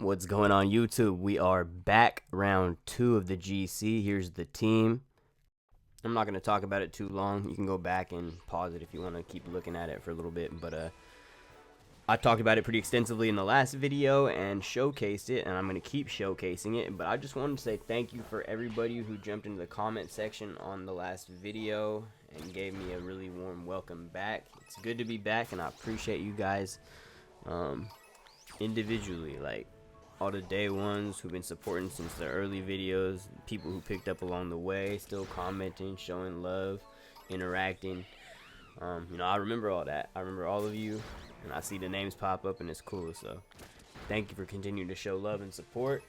What's going on YouTube? We are back, round 2 of the GC. Here's the team. I'm not going to talk about it too long. You can go back and pause it if you want to keep looking at it for a little bit. But I talked about it pretty extensively in the last video and showcased it, and I'm going to keep showcasing it. But I just wanted to say thank you for everybody who jumped into the comment section on the last video and gave me a really warm welcome back. It's good to be back, and I appreciate you guys individually, like all the day ones who've been supporting since the early videos, people who picked up along the way, still commenting, showing love, interacting. You know, I remember all that. I remember all of you, and I see the names pop up, and it's cool. So thank you for continuing to show love and support.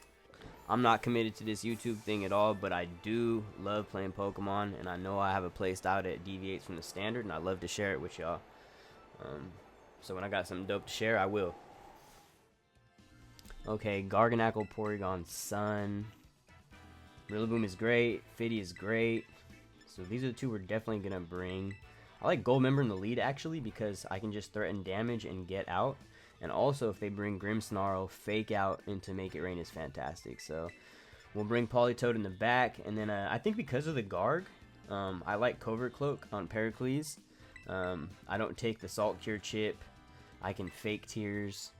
I'm not committed to this YouTube thing at all, but I do love playing Pokemon, and I know I have a play style that deviates from the standard, and I love to share it with y'all. So when I got something dope to share, I will. Okay, Garganacl, Porygon, Sun. Rillaboom is great. Fiddy is great. So these are the two we're definitely going to bring. I like Goldmember in the lead, actually, because I can just threaten damage and get out. And also, if they bring Grimmsnarl, Fake Out into Make It Rain is fantastic. So we'll bring Politoed in the back. And then I think because of the Garg, I like Covert Cloak on Pericles. I don't take the Salt Cure chip. I can Fake Tears.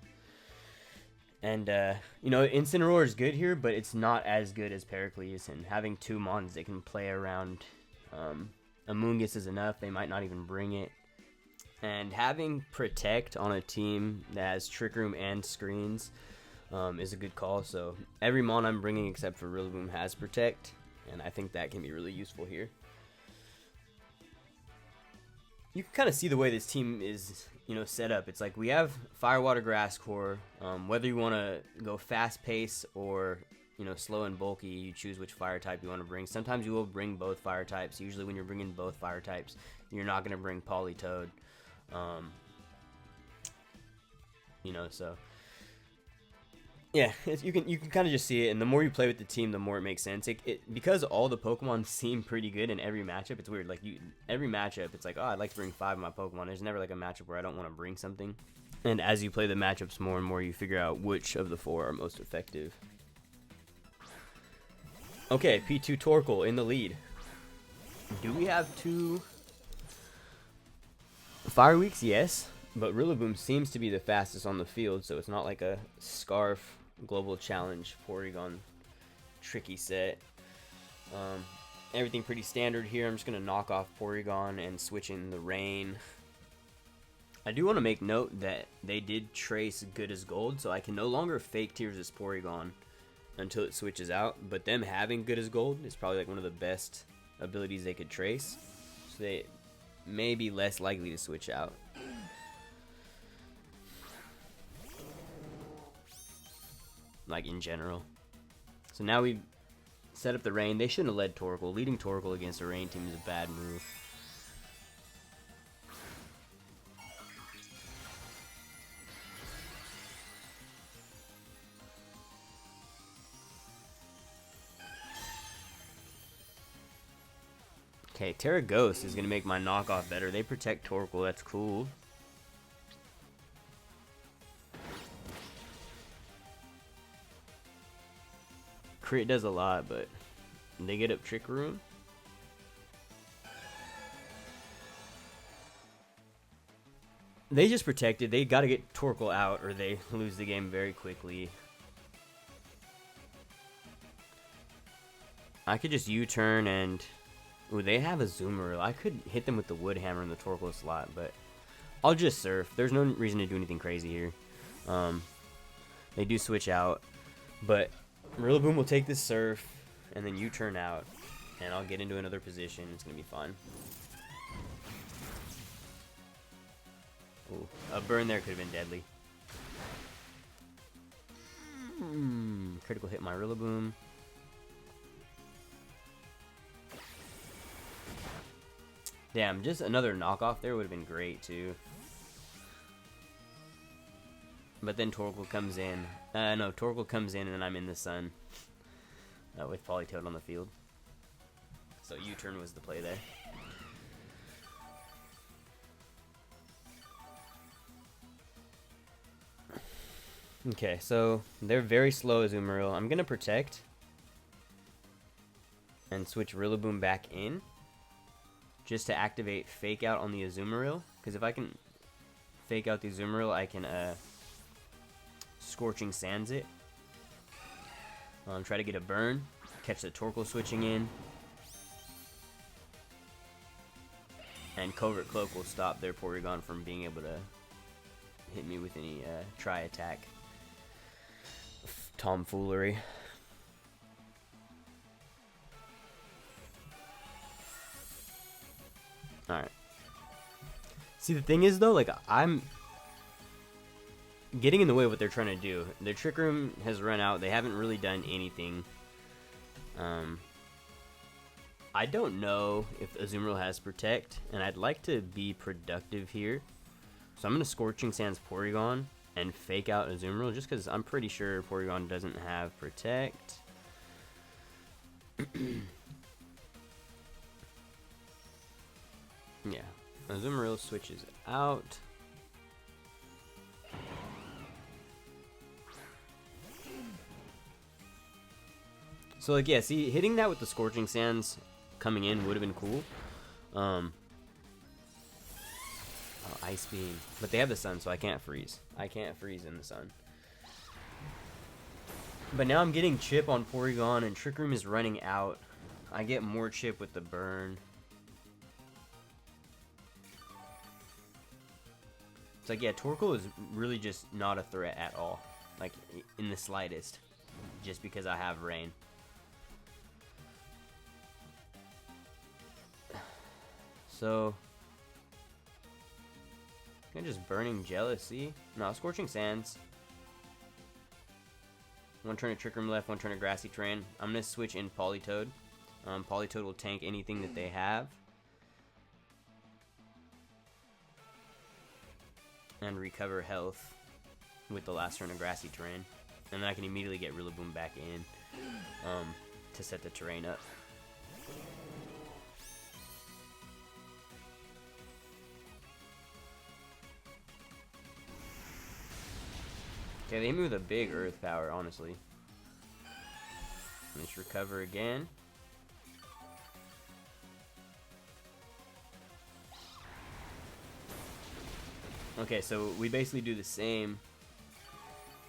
And, you know, Incineroar is good here, but it's not as good as Pericles. And having two Mons that can play around Amoonguss is enough. They might not even bring it. And having Protect on a team that has Trick Room and Screens is a good call. So every Mon I'm bringing except for Rillaboom has Protect. And I think that can be really useful here. You can kind of see the way this team is, you know, set up. It's like we have Fire, Water, Grass Core. Whether you want to go fast pace or, you know, slow and bulky, you choose which fire type you want to bring. Sometimes you will bring both fire types. Usually when you're bringing both fire types, you're not going to bring Politoed. You know, so yeah, you can kind of just see it, and the more you play with the team, the more it makes sense. Because all the Pokemon seem pretty good in every matchup. It's weird. Like every matchup, it's like, oh, I'd like to bring 5 of my Pokemon. There's never like a matchup where I don't want to bring something. And as you play the matchups more and more, you figure out which of the 4 are most effective. Okay, P2 Torkoal in the lead. Do we have 2 Fire Weeks? Yes. But Rillaboom seems to be the fastest on the field, so it's not like a Scarf Global Challenge Porygon tricky set. Everything pretty standard here. I'm just going to knock off Porygon and switch in the Rain. I do want to make note that they did trace Good as Gold, so I can no longer Fake Tears as Porygon until it switches out. But them having Good as Gold is probably like one of the best abilities they could trace. So they may be less likely to switch out. Like in general. So now we've set up the Rain. They shouldn't have led Torkoal. Leading Torkoal against a Rain team is a bad move. Okay, Terra Ghost is going to make my knockoff better. They protect Torkoal. That's cool. Crit does a lot, but they get up Trick Room. They just protected. They got to get Torkoal out or they lose the game very quickly. I could just U-turn and... Ooh, they have a Zoomer. I could hit them with the Wood Hammer in the Torkoal slot, but I'll just Surf. There's no reason to do anything crazy here. They do switch out, but Rillaboom will take this Surf, and then U-turn out, and I'll get into another position. It's going to be fun. Ooh, a burn there could have been deadly. Critical hit my Rillaboom. Damn, just another knockoff there would have been great, too. But then Torkoal comes in. No, Torkoal comes in and I'm in the sun. With Politoed on the field. So U-turn was the play there. Okay, so they're very slow Azumarill. I'm gonna protect and switch Rillaboom back in just to activate Fake Out on the Azumarill. Because if I can Fake Out the Azumarill, I can Scorching Sands it. Try to get a burn, catch the Torkoal switching in, and Covert Cloak will stop their Porygon from being able to hit me with any tri-attack tomfoolery. Alright. See, the thing is, though, like, I'm getting in the way of what they're trying to do. Their Trick Room has run out. They haven't really done anything. I don't know if Azumarill has Protect, and I'd like to be productive here. So I'm going to Scorching Sands Porygon and Fake Out Azumarill, just because I'm pretty sure Porygon doesn't have Protect. Yeah, Azumarill switches out. So, like, yeah, see, hitting that with the Scorching Sands coming in would have been cool. Oh, Ice Beam. But they have the sun, so I can't freeze. I can't freeze in the sun. But now I'm getting chip on Porygon, and Trick Room is running out. I get more chip with the burn. It's like, yeah, Torkoal is really just not a threat at all. Like, in the slightest. Just because I have Rain. So, I'm just Burning Jealousy. No, Scorching Sands. One turn of Trick Room left, one turn of Grassy Terrain. I'm going to switch in Politoed. Politoed will tank anything that they have. And recover health with the last turn of Grassy Terrain. And then I can immediately get Rillaboom back in to set the terrain up. Okay, they hit me with a big Earth Power, honestly. Let's recover again. Okay, so we basically do the same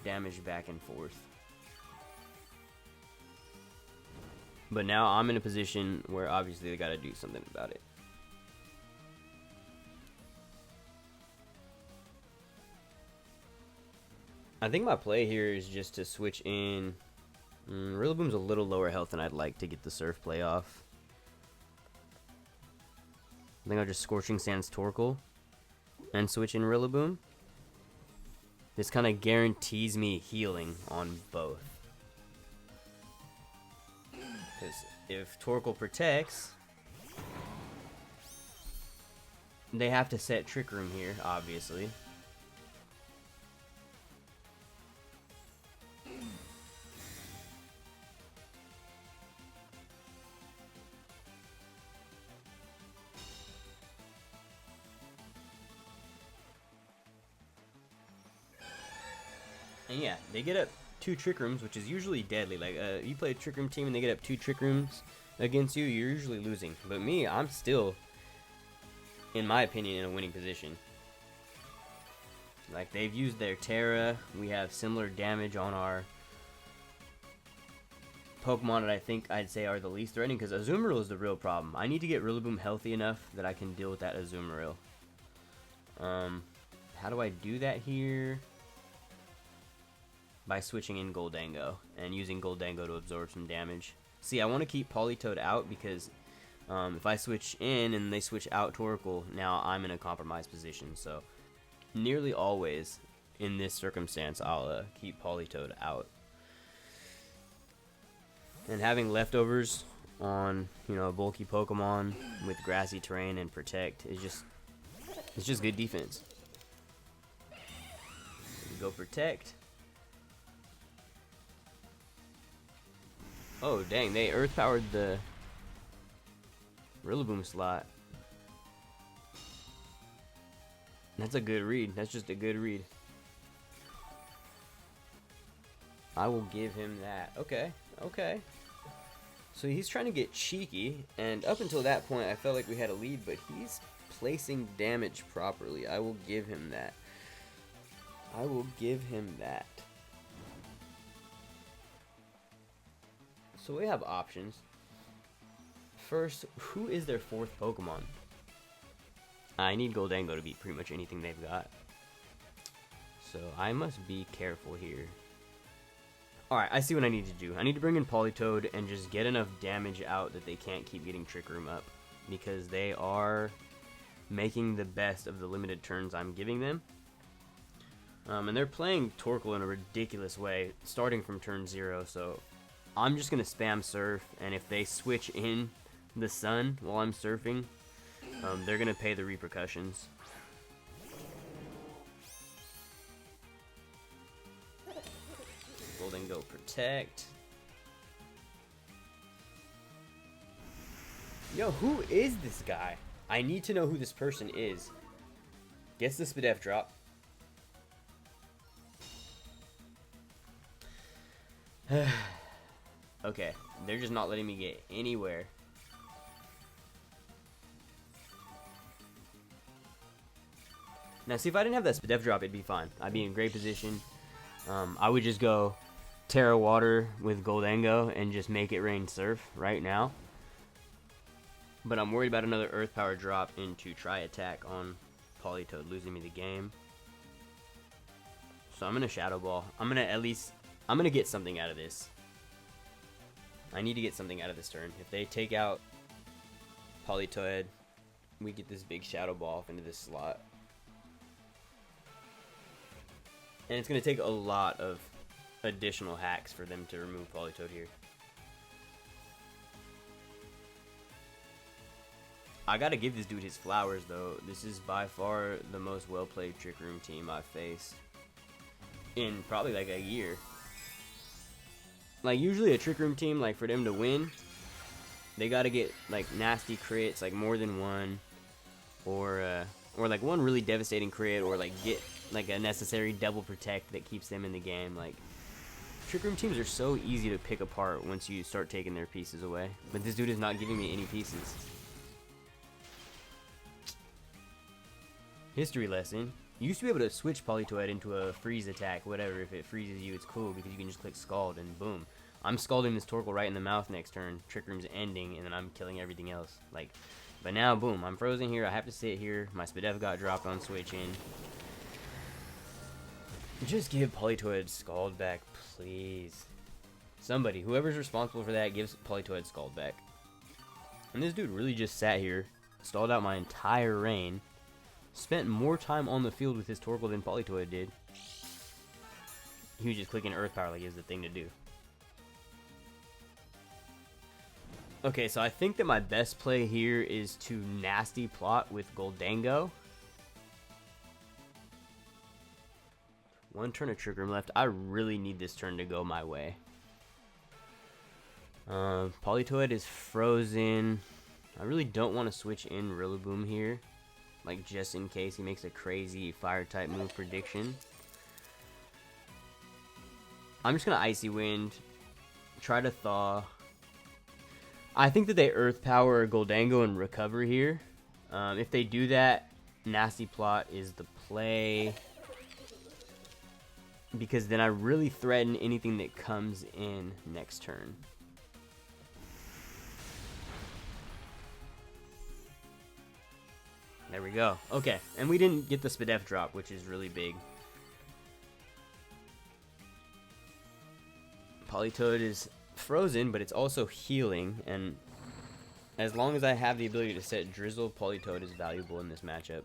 damage back and forth. But now I'm in a position where obviously they gotta do something about it. I think my play here is just to switch in. Rillaboom's a little lower health than I'd like to get the Surf play off. I think I'll just Scorching Sands Torkoal and switch in Rillaboom. This kind of guarantees me healing on both. Because if Torkoal protects, they have to set Trick Room here, obviously. And yeah, they get up 2 Trick Rooms, which is usually deadly. Like, you play a Trick Room team and they get up 2 Trick Rooms against you, you're usually losing. But me, I'm still, in my opinion, in a winning position. Like, they've used their Terra. We have similar damage on our Pokemon that I think I'd say are the least threatening, because Azumarill is the real problem. I need to get Rillaboom healthy enough that I can deal with that Azumarill. How do I do that here? By switching in Goldango and using Goldango to absorb some damage. See, I want to keep Politoed out because if I switch in and they switch out Torkoal, now I'm in a compromised position. So nearly always in this circumstance, I'll keep Politoed out. And having leftovers on, you know, a bulky Pokemon with Grassy Terrain and Protect is just good defense. Go Protect. Oh, dang, they Earth Powered the Rillaboom slot. That's a good read. That's just a good read. I will give him that. Okay, okay. So he's trying to get cheeky, and up until that point, I felt like we had a lead, but he's placing damage properly. I will give him that. I will give him that. So we have options. First, who is their fourth Pokemon? I need Goldango to beat pretty much anything they've got. So I must be careful here. Alright, I see what I need to do. I need to bring in Politoed and just get enough damage out that they can't keep getting Trick Room up. Because they are making the best of the limited turns I'm giving them. And they're playing Torkoal in a ridiculous way, starting from turn 0. So I'm just going to spam Surf, and if they switch in the Sun while I'm surfing, they're going to pay the repercussions. Goldango protect. Yo, who is this guy? I need to know who this person is. Gets the Spadef drop. Okay, they're just not letting me get anywhere. Now, see, if I didn't have that Spadef drop, it'd be fine. I'd be in great position. I would just go Terra Water with Goldango and just make it rain Surf right now. But I'm worried about another Earth Power drop into Tri Attack on Politoed, losing me the game. So I'm going to Shadow Ball. I'm going to get something out of this. I need to get something out of this turn. If they take out Politoed, we get this big Shadow Ball off into this slot. And it's going to take a lot of additional hacks for them to remove Politoed here. I got to give this dude his flowers, though. This is by far the most well-played Trick Room team I've faced in probably like a year. Like, usually a Trick Room team, like, for them to win, they got to get, like, nasty crits, like, more than one. Or like, one really devastating crit, or, like, get like a necessary double protect that keeps them in the game. Like, Trick Room teams are so easy to pick apart once you start taking their pieces away. But this dude is not giving me any pieces. History lesson. You used to be able to switch Politoed into a freeze attack, whatever. If it freezes you, it's cool because you can just click Scald and boom. I'm scalding this Torkoal right in the mouth next turn. Trick Room's ending, and then I'm killing everything else. Like, but now, boom, I'm frozen here. I have to sit here. My Spadef got dropped on switch in. Just give Politoed Scald back, please. Somebody, whoever's responsible for that, gives Politoed Scald back. And this dude really just sat here, stalled out my entire reign, spent more time on the field with his Torkoal than Politoed did. He was just clicking Earth Power like it was the thing to do. Okay, so I think that my best play here is to nasty plot with Goldango. One turn of Trick Room left. I really need this turn to go my way. Politoed is frozen. I really don't want to switch in Rillaboom here. Like, just in case he makes a crazy Fire-type move prediction. I'm just going to Icy Wind. Try to Thaw. I think that they Earth Power Goldango and recover here. If they do that, Nasty Plot is the play. Because then I really threaten anything that comes in next turn. There we go. Okay, and we didn't get the Spadef drop, which is really big. Politoed is frozen, but it's also healing, and as long as I have the ability to set Drizzle, Politoed is valuable in this matchup.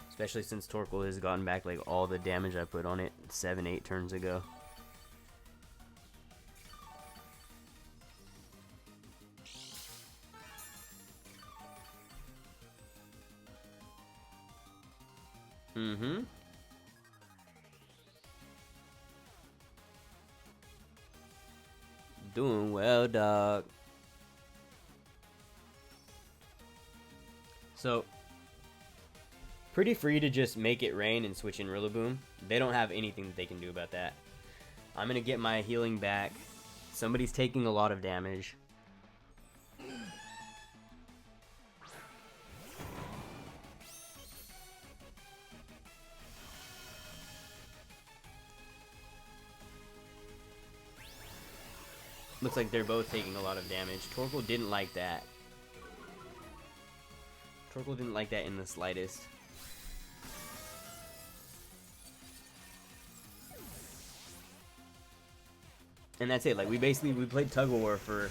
Especially since Torkoal has gotten back like all the damage I put on it 7-8 turns ago. Doing well, dog. So, pretty free to just make it rain and switch in Rillaboom. They don't have anything that they can do about that. I'm gonna get my healing back. Somebody's taking a lot of damage. Looks like they're both taking a lot of damage. Torkoal didn't like that. Torkoal didn't like that in the slightest. And that's it. Like, we played tug of war for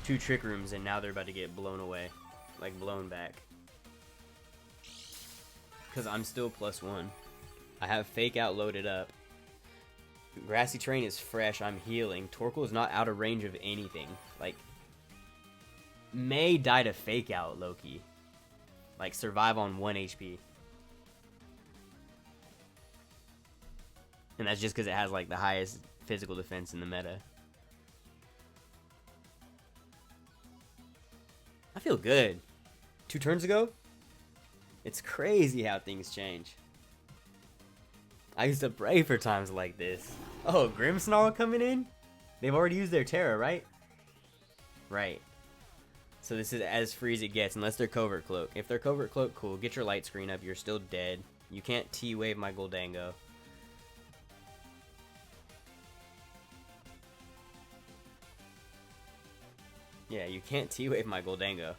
2 trick rooms, and now they're about to get blown away. Like, blown back. Because I'm still +1. I have fake out loaded up. Grassy Terrain is fresh. I'm healing. Torkoal is not out of range of anything. Like, May died of fake out, Loki. Like, survive on 1 HP. And that's just because it has, like, the highest physical defense in the meta. I feel good. 2 turns ago? It's crazy how things change. I used to pray for times like this. Oh, Grimmsnarl coming in? They've already used their Terra, right? Right. So this is as free as it gets, unless they're Covert Cloak. If they're Covert Cloak, cool. Get your light screen up. You're still dead. You can't T-Wave my Goldango. Yeah, you can't T-Wave my Goldango.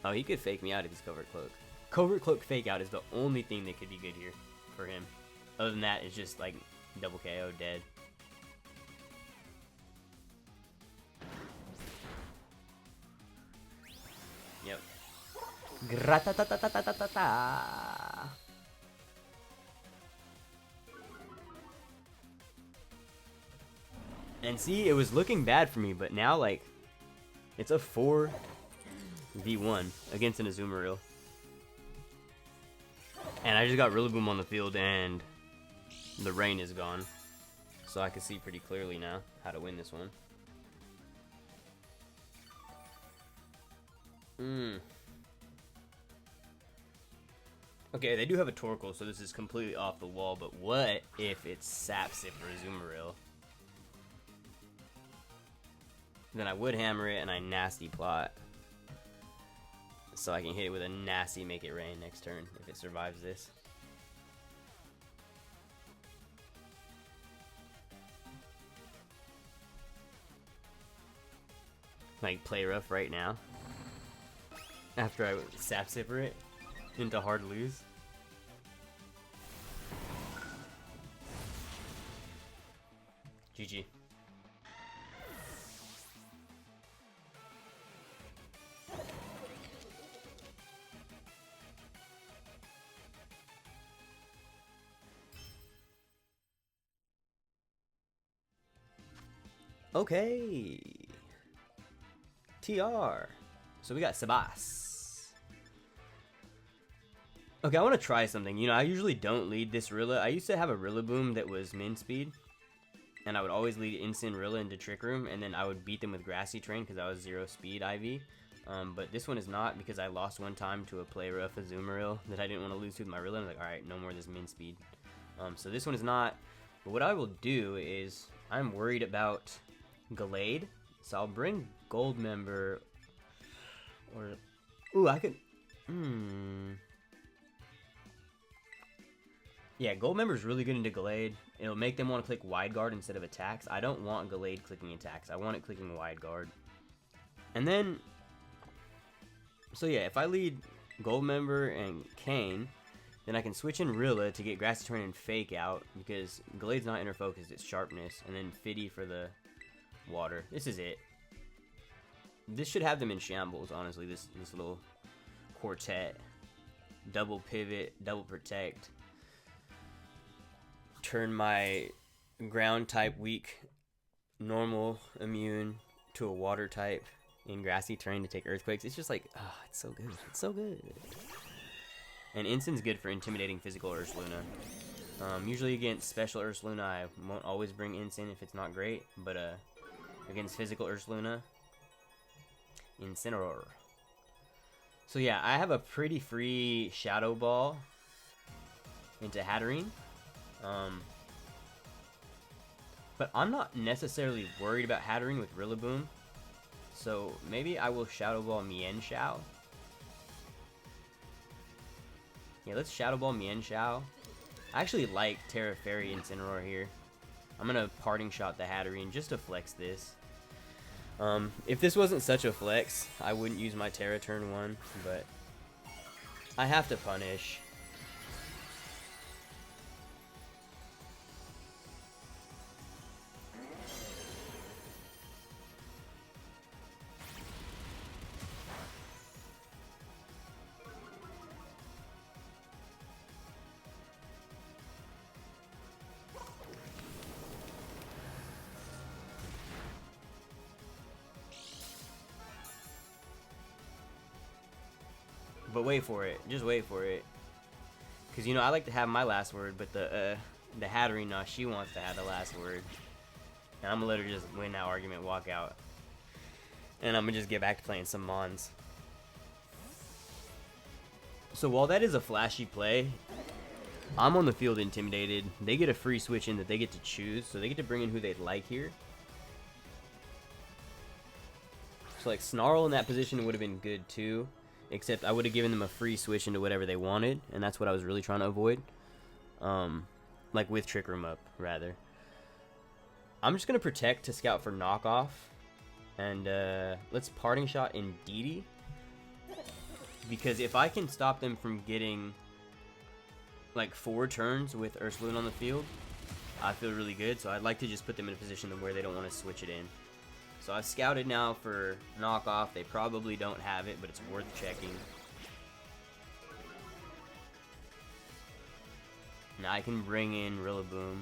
Oh, he could fake me out if he's Covert Cloak. Covert Cloak fake out is the only thing that could be good here for him. Other than that, it's just like double KO, dead. Yep. Grata-ta-ta-ta-ta-ta-ta. And see, it was looking bad for me, but now, like, it's a 4v1 against an Azumarill. And I just got Rillaboom on the field, and the rain is gone. So I can see pretty clearly now how to win this one. Okay, they do have a Torkoal, so this is completely off the wall, but what if it's Sapsip or Azumarill? Then I would hammer it and I nasty plot. So I can hit it with a nasty make it rain next turn if it survives this. Like play rough right now. After I sap sipper it into hard lose. GG. Okay. TR. So we got Sabas. Okay, I want to try something. You know, I usually don't lead this Rilla. I used to have a Rillaboom that was min speed. And I would always lead Instant Rilla into Trick Room. And then I would beat them with Grassy Terrain because I was 0 speed IV. But this one is not because I lost one time to a play rough Azumarill that I didn't want to lose to with my Rilla. I'm like, alright, no more of this min speed. So this one is not. But what I will do is, I'm worried about Gallade, so I'll bring Goldmember, or ooh, I could, yeah, Goldmember is really good into Gallade. It'll make them want to click Wide Guard instead of attacks. I don't want Gallade clicking attacks. I want it clicking Wide Guard. And then, so yeah, if I lead Goldmember and Kane, then I can switch in Rilla to get Grassy Terrain and Fake out because Gallade's not inner focused, it's Sharpness, and then Fiddy for the water. This is it. This should have them in shambles, honestly, this little quartet. Double pivot, double protect. Turn my ground type weak normal immune to a water type in Grassy Terrain to take earthquakes. It's just like, oh, it's so good. It's so good. And Instin's good for intimidating physical Ursaluna. Usually against special Ursaluna, I won't always bring Insane if it's not great, but against physical Ursaluna, Incineroar. So yeah, I have a pretty free Shadow Ball into Hatterene. But I'm not necessarily worried about Hatterene with Rillaboom. So maybe I will Shadow Ball Mienshao. Yeah, let's Shadow Ball Mienshao. I actually like Terra Fairy Incineroar here. I'm gonna Parting Shot the Hatterene just to flex this. If this wasn't such a flex, I wouldn't use my Terra turn 1, but I have to punish. But wait for it. Just wait for it. Because, you know, I like to have my last word, but the Hatterene, no, she wants to have the last word. And I'm going to let her just win that argument, walk out. And I'm going to just get back to playing some Mons. So while that is a flashy play, I'm on the field intimidated. They get a free switch in that they get to choose, so they get to bring in who they'd like here. So, like, Snarl in that position would have been good, too. Except I would have given them a free switch into whatever they wanted, and that's what I was really trying to avoid. Like with Trick Room up, rather. I'm just going to Protect to scout for knockoff. And let's Parting Shot Indeedee. Because if I can stop them from getting like 4 turns with Ursaluna on the field, I feel really good. So I'd like to just put them in a position where they don't want to switch it in. So I've scouted now for knockoff. They probably don't have it, but it's worth checking. Now I can bring in Rillaboom,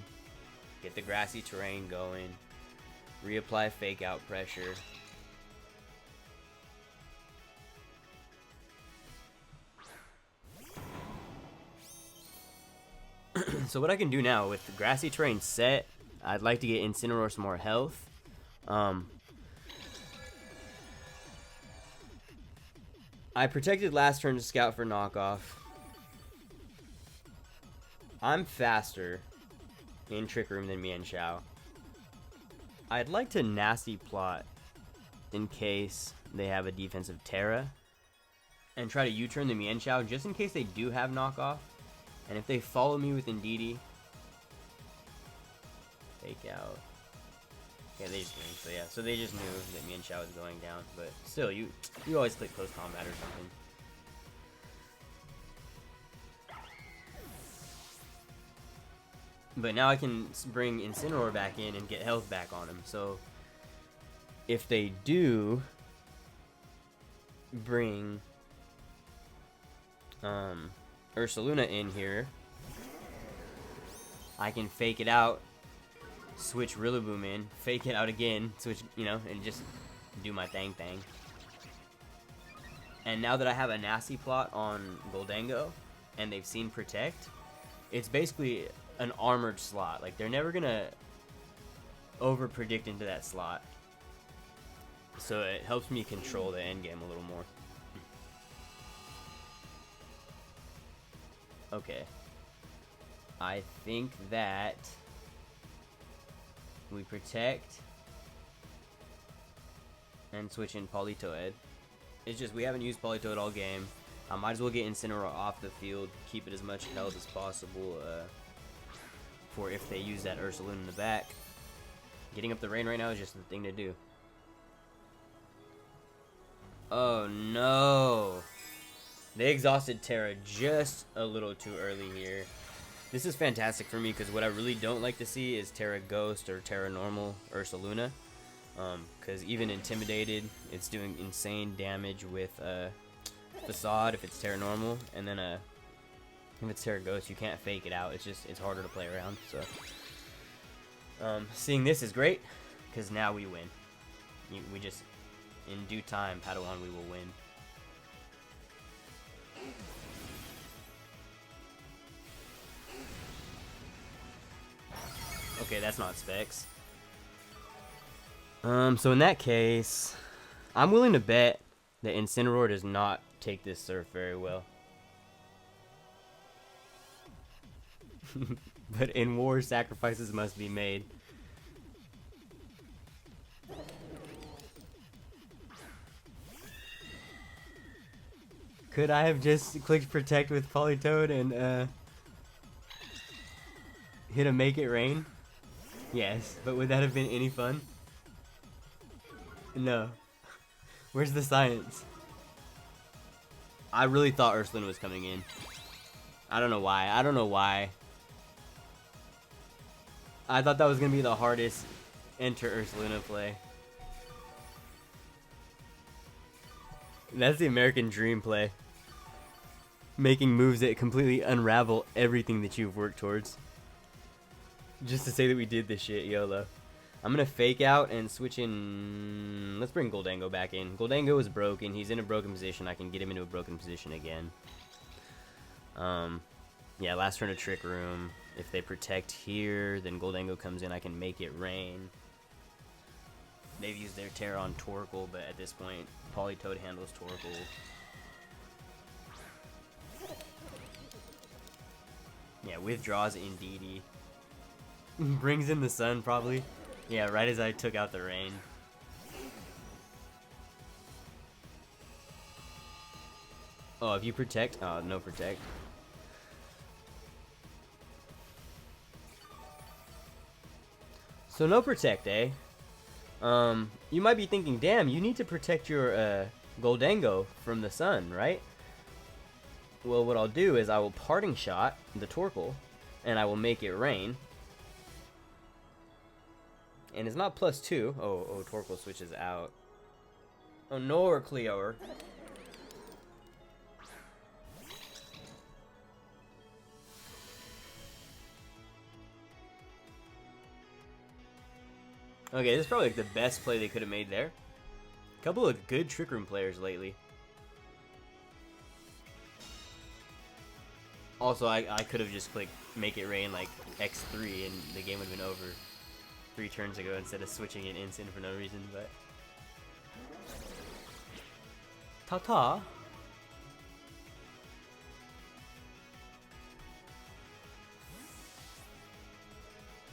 get the grassy terrain going, reapply Fake Out pressure. So what I can do now with the grassy terrain set, I'd like to get Incineroar some more health. I protected last turn to scout for knockoff. I'm faster in Trick Room than Mienshao. I'd like to Nasty Plot in case they have a defensive Terra and try to U-turn the Mienshao just in case they do have knockoff. And if they follow me with Indeedee, Fake Out. Yeah, they just gained, so yeah. So they just knew that Mienshao was going down, but still, you always click close combat or something. But now I can bring Incineroar back in and get health back on him. So if they do bring Ursaluna in here, I can Fake it out, switch Rillaboom in, Fake it out again, switch, you know, and just do my thing. And now that I have a Nasty Plot on Goldango, and they've seen Protect, it's basically an armored slot. Like, they're never gonna over predict into that slot, so it helps me control the end game a little more. Okay, I think that we Protect and switch in Politoed. It's just we haven't used Politoed all game. I might as well get Incineroar off the field, keep it as much health as possible for if they use that Ursaluna in the back. Getting up the rain right now is just the thing to do. Oh no! They exhausted Terra just a little too early here. This is fantastic for me because what I really don't like to see is Terra Ghost or Terra Normal Ursaluna. Because even Intimidated, it's doing insane damage with Facade if it's Terra Normal, and then if it's Terra Ghost, you can't Fake it out. It's harder to play around. So seeing this is great because now we win. We just, in due time, Padawan, we will win. Okay, that's not specs. So in that case, I'm willing to bet that Incineroar does not take this Surf very well. But in war, sacrifices must be made. Could I have just clicked Protect with Politoed and hit a Make It Rain? Yes, but would that have been any fun? No. Where's the science? I really thought Ursuluna was coming in. I don't know why. I don't know why. I thought that was going to be the hardest enter Ursuluna play. That's the American dream play. Making moves that completely unravel everything that you've worked towards. Just to say that we did this shit, YOLO. I'm going to fake out and switch in... Let's bring Goldango back in. Goldango is broken. He's in a broken position. I can get him into a broken position again. Yeah, last turn of Trick Room. If they protect here, then Goldango comes in. I can make it rain. They've used their Terra on Torkoal, but at this point, Politoed handles Torkoal. Yeah, withdraws Indeedee. Brings in the sun, probably. Yeah, right as I took out the rain. Oh, if you protect... Oh, no protect. So no protect, eh? You might be thinking, damn, you need to protect your Goldango from the sun, right? Well, what I'll do is I will Parting Shot the Torkoal, and I will make it rain. And it's not +2. Oh, Torkoal switches out. Oh, no, or Cleoer. Okay, this is probably like the best play they could have made there. A couple of good Trick Room players lately. Also, I could have just clicked Make It Rain like X3 and the game would have been over 3 turns ago instead of switching in Incin for no reason, but... Ta-ta!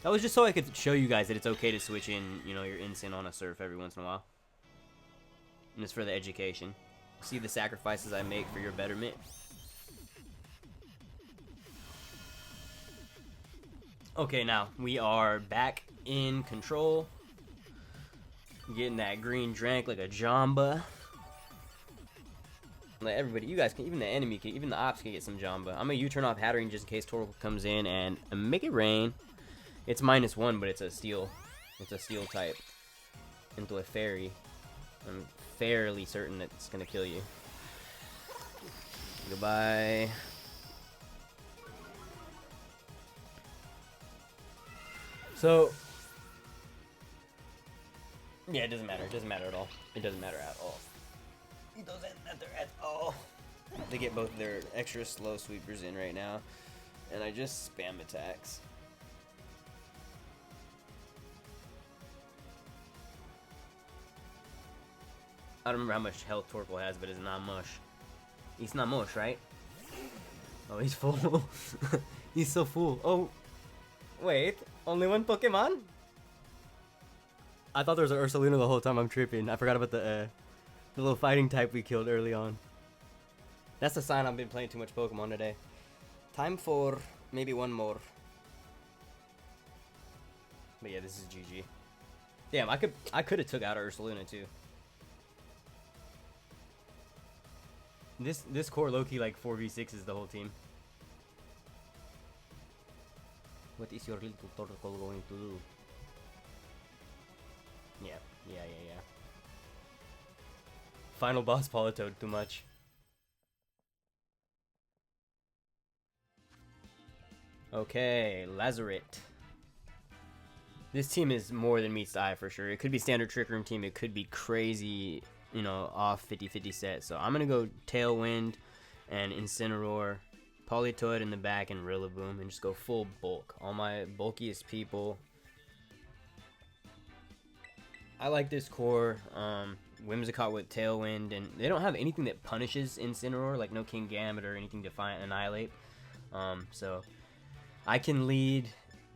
That was just so I could show you guys that it's okay to switch in, you know, your Incin on a Surf every once in a while. And it's for the education. See the sacrifices I make for your betterment. Okay, now we are back in control. Getting that green drank like a Jamba. Like everybody, you guys can, even the enemy can, even the ops can get some Jamba. I'm gonna U-turn off Hattering just in case Torkoal comes in and make it rain. It's -1, but it's a steel. It's a steel type. Into a fairy. I'm fairly certain that it's gonna kill you. Goodbye. So, yeah, it doesn't matter. It doesn't matter at all. It doesn't matter at all. It doesn't matter at all. They get both their extra slow sweepers in right now, and I just spam attacks. I don't remember how much health Torkoal has, but it's not much. He's not much, right? Oh, he's full. He's so full. Oh, wait. Only one Pokemon? I thought there was an Ursaluna the whole time. I'm tripping. I forgot about the little fighting type we killed early on. That's a sign I've been playing too much Pokemon today. Time for maybe one more. But yeah, this is GG. Damn, I could have took out Ursaluna too. This core Loki like 4v6 is the whole team. What is your little Torkoal going to do? Yeah. Final boss Politoed, too much. Okay, Lazaret. This team is more than meets the eye for sure. It could be standard Trick Room team. It could be crazy, you know, off 50-50 set. So I'm going to go Tailwind and Incineroar, Politoed in the back, and Rillaboom, and just go full bulk. All my bulkiest people I like this core. Whimsicott with Tailwind, and they don't have anything that punishes Incineroar, like no King Gambit or anything Defiant Annihilate. So I can lead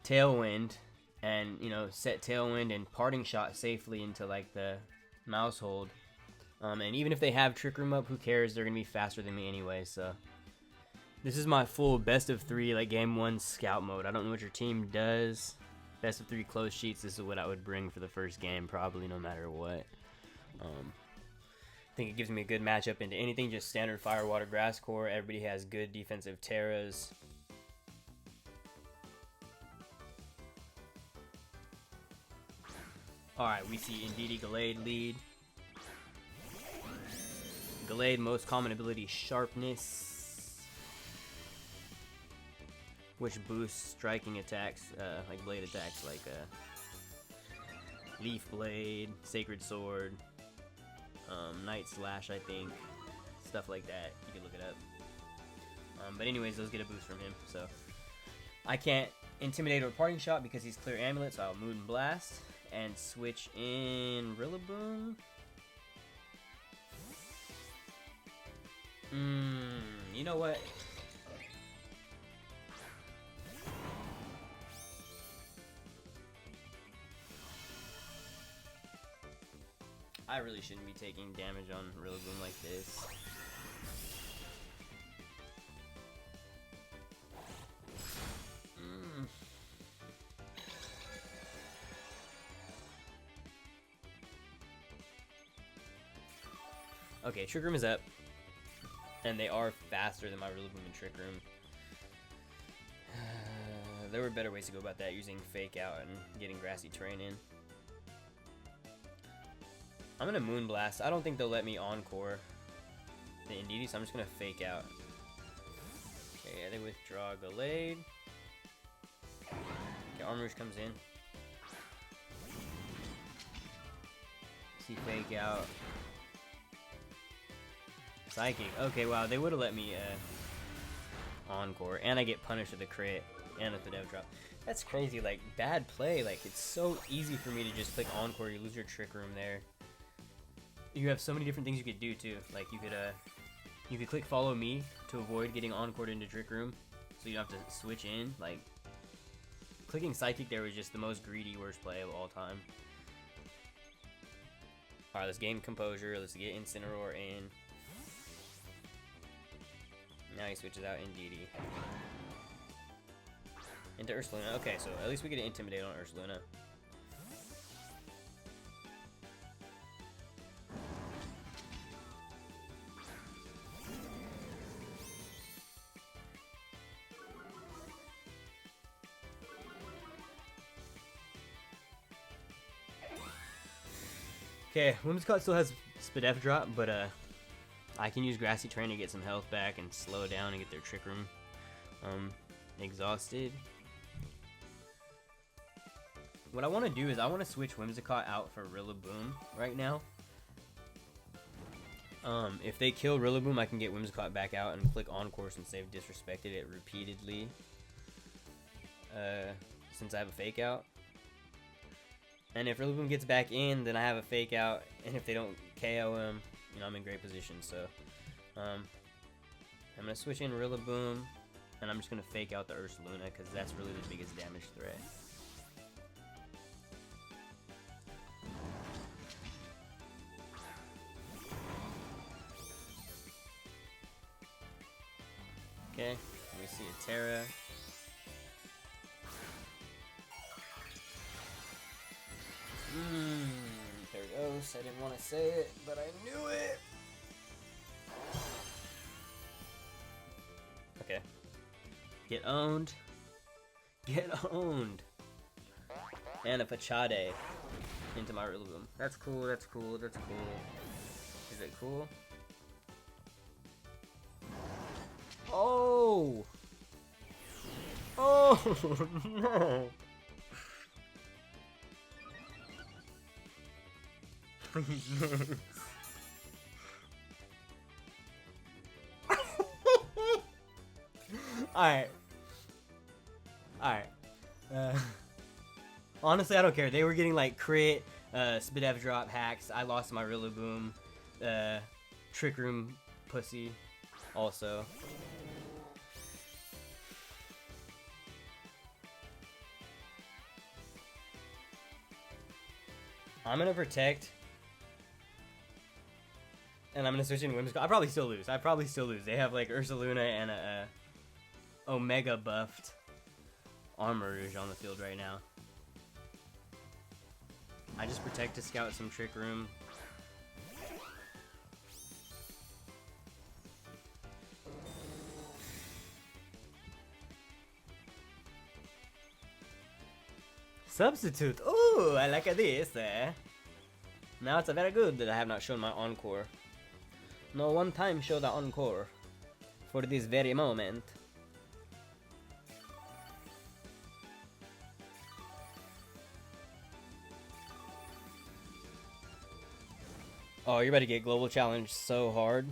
Tailwind and, you know, set Tailwind and Parting Shot safely into like the mouse hold. And even if they have Trick Room up, who cares? They're gonna be faster than me anyway. So this is my full best of 3 like game 1 scout mode. I don't know what your team does. Best of 3 close sheets. This is what I would bring for the first game, probably no matter what. I think it gives me a good matchup into anything, just standard Fire, Water, Grass core. Everybody has good defensive Terras. Alright, we see Indeedee Gallade lead. Gallade, most common ability, Sharpness, which boosts striking attacks, like blade attacks, like Leaf Blade, Sacred Sword, Night Slash, I think, stuff like that. You can look it up. But anyways, those get a boost from him, so I can't Intimidate or Parting Shot because he's clear Amulet, so I'll Moon Blast and switch in Rillaboom. You know what? I really shouldn't be taking damage on Rillaboom like this. Okay, Trick Room is up. And they are faster than my Rillaboom and Trick Room. There were better ways to go about that, using Fake Out and getting Grassy Terrain in. I'm gonna Moon Blast. I don't think they'll let me Encore the Indeedee, so I'm just gonna Fake Out. Okay, yeah, they withdraw Gallade. Okay, Armourouge comes in. See Fake Out. Psychic. Okay, wow, they would have let me Encore, and I get punished with a crit and with the Dev Drop. That's crazy. Like, bad play. Like, it's so easy for me to just click Encore. You lose your Trick Room there. You have so many different things you could do too. Like, you could click Follow Me to avoid getting Encored into Trick Room, so you don't have to switch in. Like, clicking Psychic there was just the most greedy worst play of all time. All right, let's gain composure. Let's get Incineroar in. Now he switches out Indeedee into Ursaluna. Okay, so at least we get to Intimidate on Ursaluna. Okay, Whimsicott still has Spadef Drop, but I can use Grassy Terrain to get some health back and slow down and get their Trick Room exhausted. What I want to do is I want to switch Whimsicott out for Rillaboom right now. If they kill Rillaboom, I can get Whimsicott back out and click Encore since they've disrespected it repeatedly. Since I have a Fake Out. And if Rillaboom gets back in, then I have a Fake Out. And if they don't KO him, you know, I'm in great position. So, I'm going to switch in Rillaboom. And I'm just going to Fake Out the Ursaluna because that's really the biggest damage threat. Okay, we see a Terra. There it goes. I didn't want to say it, but I knew it. Okay. Get owned. Get owned. And a Pachade into my Rillaboom. That's cool, that's cool, that's cool. Is it cool? Oh! Oh, no! Alright. Alright. Honestly, I don't care. They were getting like crit, Spidev drop hacks. I lost my Rillaboom. Trick Room pussy also. I'm gonna protect. And I'm gonna switch in Whimsicott. I probably still lose. They have like Ursaluna and a Omega buffed Armarouge on the field right now. I just protect to scout some Trick Room. Substitute. Ooh, I like this. Now it's a very good that I have not shown my Encore. No one time show the Encore for this very moment. Oh, you're about to get Global Challenge so hard.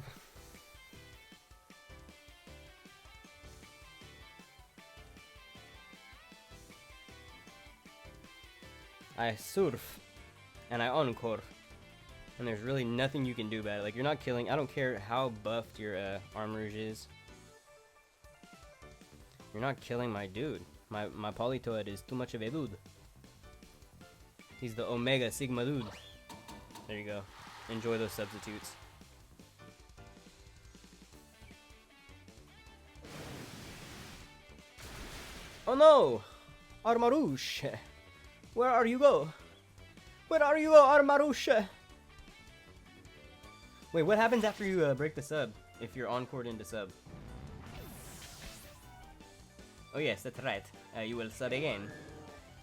I surf and I Encore. And there's really nothing you can do about it. Like, you're not killing. I don't care how buffed your Armarouge is. You're not killing my dude. My Politoed is too much of a dude. He's the Omega Sigma dude. There you go. Enjoy those substitutes. Oh no! Armarouge! Where are you go? Where are you go, Armarouge? Wait, what happens after you break the sub? If you're encored into sub? Oh yes, that's right. You will sub again.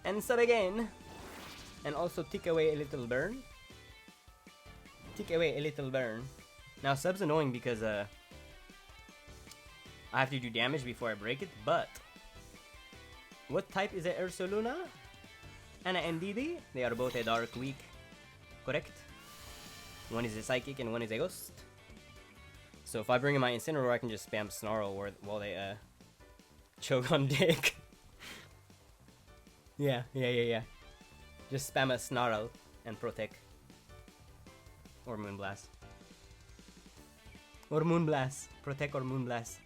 And sub again. And also take away a little burn. Take away a little burn. Now sub's annoying because I have to do damage before I break it, but what type is it? Ursaluna? And an NDD? They are both a dark weak. Correct? One is a psychic and one is a ghost. So if I bring in my Incineroar, I can just spam Snarl while they choke on dick. Yeah. Just spam a Snarl and protect. Or Moonblast. Or Moonblast. Protect or Moonblast.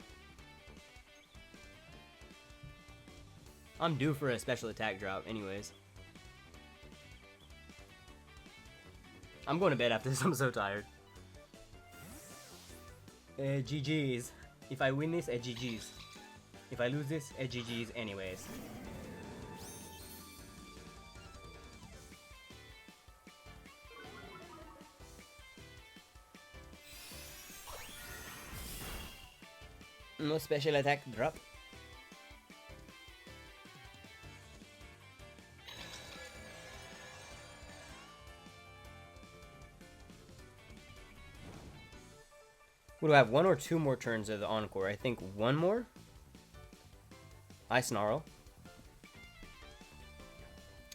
I'm due for a special attack drop anyways. I'm going to bed after this, I'm so tired. GG's. If I win this, GG's. If I lose this, GG's anyways. No special attack drop. Would I have one or two more turns of the Encore? I think one more. I Snarl.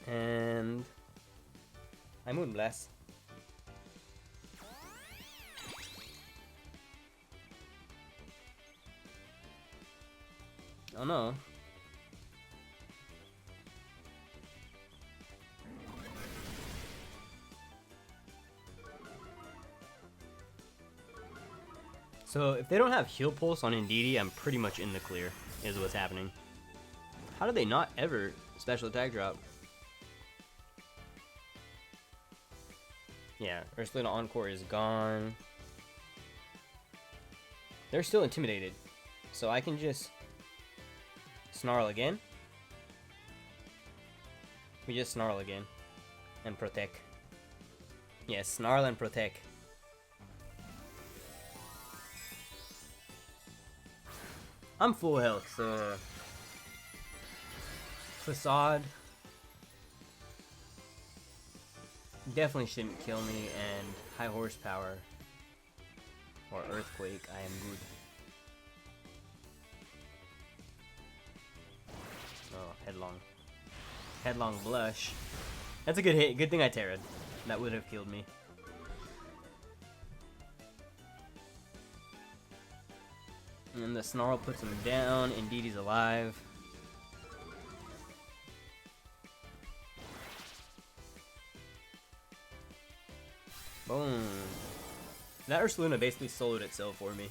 And I Moonblast. Oh no. So if they don't have Heal Pulse on Indeedee, I'm pretty much in the clear, is what's happening. How do they not ever special attack drop? Yeah, Ursaluna Encore is gone. They're still intimidated. So I can just Snarl again. We just Snarl again. And protect. Yes, Snarl and protect. I'm full health, so Facade definitely shouldn't kill me, and High Horsepower or Earthquake, I am good. Oh, Headlong Blush. That's a good hit. Good thing I Terra'd. That would have killed me. And the Snarl puts him down. Indeedee's alive. Boom. That Ursaluna basically soloed itself for me.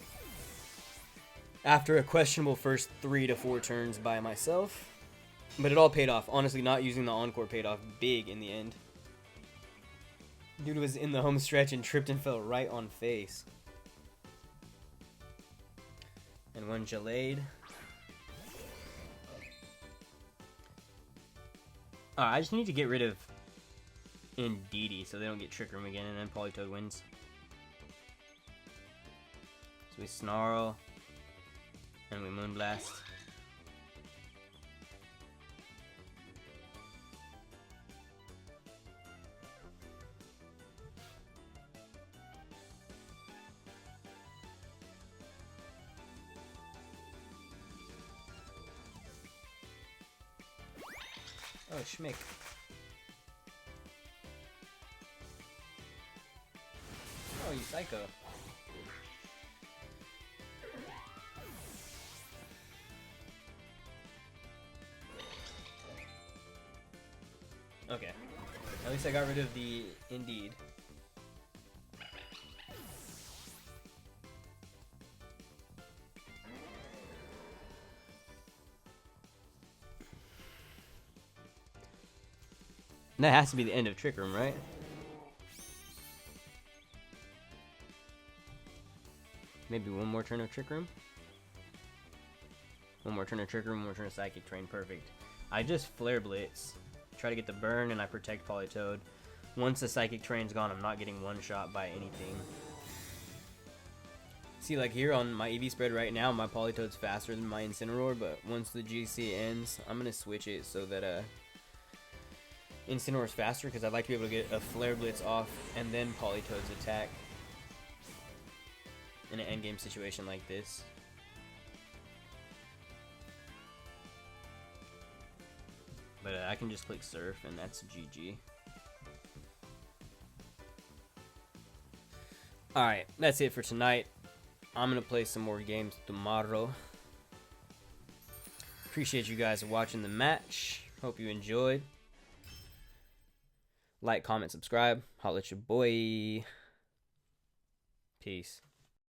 After a questionable first 3 to 4 turns by myself. But it all paid off. Honestly, not using the Encore paid off big in the end. Dude was in the home stretch and tripped and fell right on face. And one Jallade. I just need to get rid of Indeedee so they don't get Trick Room again, and then Politoed wins. So we Snarl. And we Moonblast. Oh, Schmick. Oh, you psycho. Okay. At least I got rid of the Indeed. That has to be the end of Trick Room, right? Maybe one more turn of Trick Room? One more turn of Trick Room, one more turn of Psychic Train. Perfect. I just Flare Blitz. Try to get the burn, and I protect Politoed. Once the Psychic Train's gone, I'm not getting one shot by anything. See, like here on my EV spread right now, my Politoed's faster than my Incineroar, but once the GC ends, I'm going to switch it so that Incineroar's faster, because I'd like to be able to get a Flare Blitz off and then Politoed's attack in an endgame situation like this. But I can just click Surf, and that's GG. Alright, that's it for tonight. I'm going to play some more games tomorrow. Appreciate you guys watching the match. Hope you enjoyed. Like, comment, subscribe. Holla at your boy. Peace.